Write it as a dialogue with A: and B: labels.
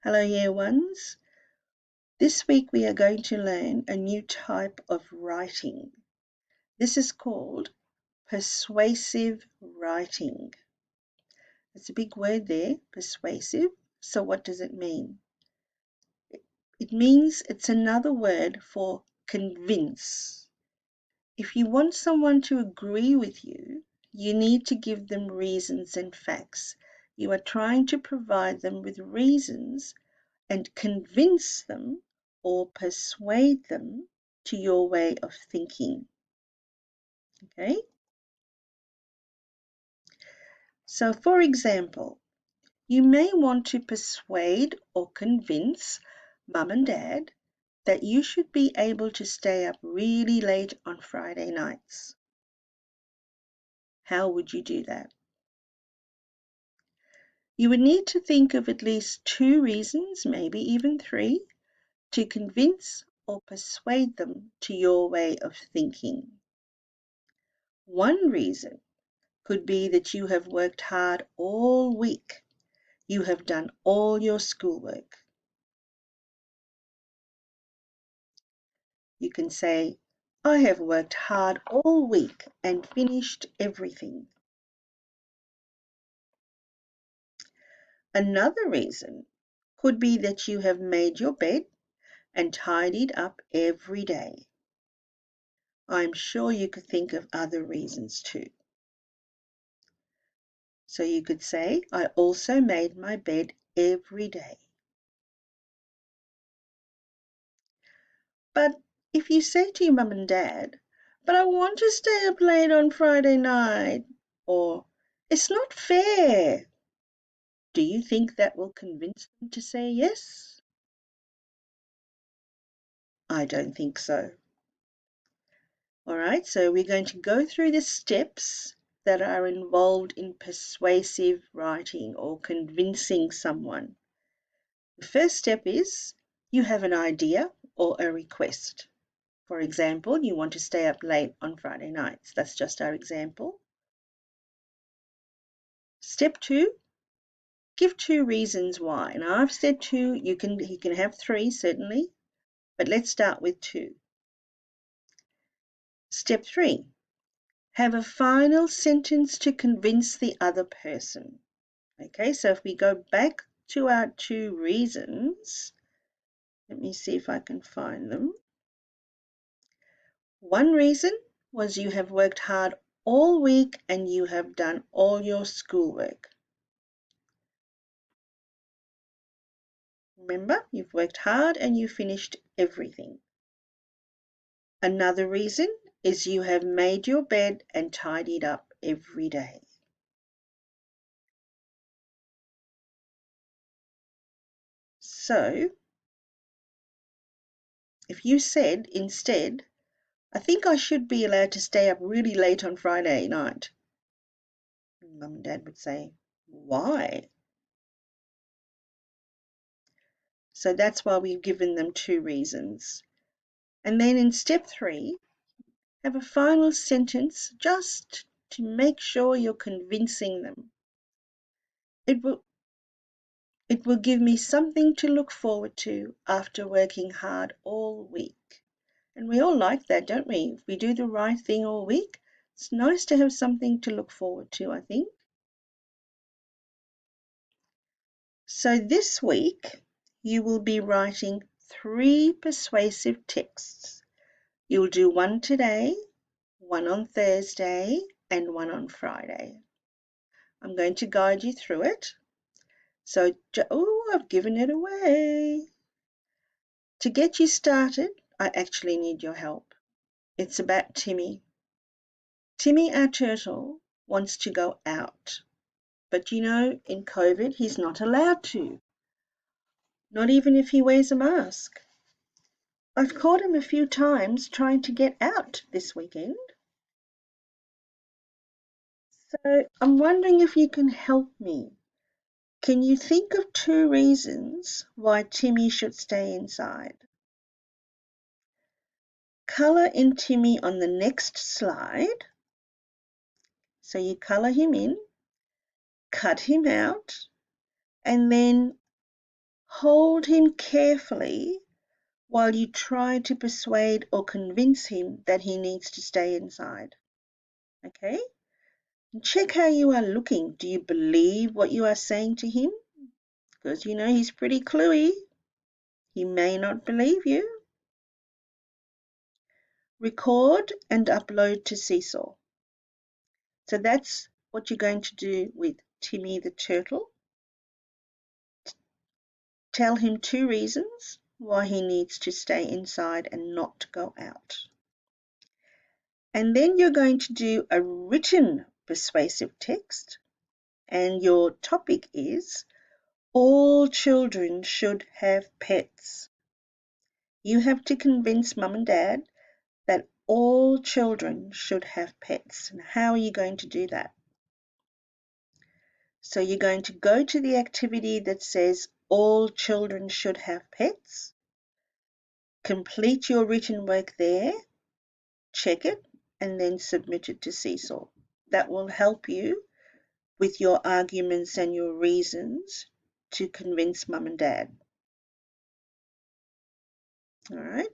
A: Hello, Year Ones. This week we are going to learn a new type of writing. This is called persuasive writing. It's a big word there, persuasive. So what does it mean? It means it's another word for convince. If you want someone to agree with you, you need to give them reasons and facts. You are trying to provide them with reasons and convince them or persuade them to your way of thinking. Okay? So, for example, you may want to persuade or convince mum and dad that you should be able to stay up really late on Friday nights. How would you do that? You would need to think of at least 2 reasons, maybe even 3, to convince or persuade them to your way of thinking. One reason could be that you have worked hard all week. You have done all your schoolwork. You can say, I have worked hard all week and finished everything. Another reason could be that you have made your bed and tidied up every day. I'm sure you could think of other reasons too. So you could say, I also made my bed every day. But if you say to your mum and dad, but I want to stay up late on Friday night, or it's not fair, do you think that will convince them to say yes? I don't think so. All right, so we're going to go through the steps that are involved in persuasive writing or convincing someone. The first step is you have an idea or a request. For example, you want to stay up late on Friday nights. That's just our example. Step 2, give 2 reasons why. Now I've said 2, you can have 3 certainly, but let's start with 2. Step 3, have a final sentence to convince the other person. Okay, so if we go back to our 2 reasons, let me see if I can find them. One reason was you have worked hard all week and you have done all your schoolwork. Remember, you've worked hard and you finished everything. Another reason is you have made your bed and tidied up every day. So, if you said instead, I think I should be allowed to stay up really late on Friday night, Mum and Dad would say, why? So that's why we've given them 2 reasons. And then in step 3, have a final sentence just to make sure you're convincing them. It will give me something to look forward to after working hard all week. And we all like that, don't we? If we do the right thing all week, it's nice to have something to look forward to, I think. So this week, you will be writing 3 persuasive texts. You'll do one today, one on Thursday, and one on Friday. I'm going to guide you through it. So, I've given it away. To get you started, I actually need your help. It's about Timmy. Timmy, our turtle, wants to go out. But you know, in COVID, he's not allowed to. Not even if he wears a mask. I've caught him a few times trying to get out this weekend. So I'm wondering if you can help me. Can you think of 2 reasons why Timmy should stay inside? Colour in Timmy on the next slide. So you colour him in, cut him out, and then Hold him carefully while you try to persuade or convince him that he needs to stay inside. Okay? And check how you are looking. Do you believe what you are saying to him? Because you know he's pretty cluey. He may not believe you. Record and upload to Seesaw. So that's what you're going to do with Timmy the turtle. Tell him 2 reasons why he needs to stay inside and not go out. And then you're going to do a written persuasive text, and your topic is all children should have pets. You have to convince mum and dad that all children should have pets. And how are you going to do that? So you're going to go to the activity that says all children should have pets, complete your written work there, check it, and then submit it to Seesaw. That will help you with your arguments and your reasons to convince mum and dad. All right.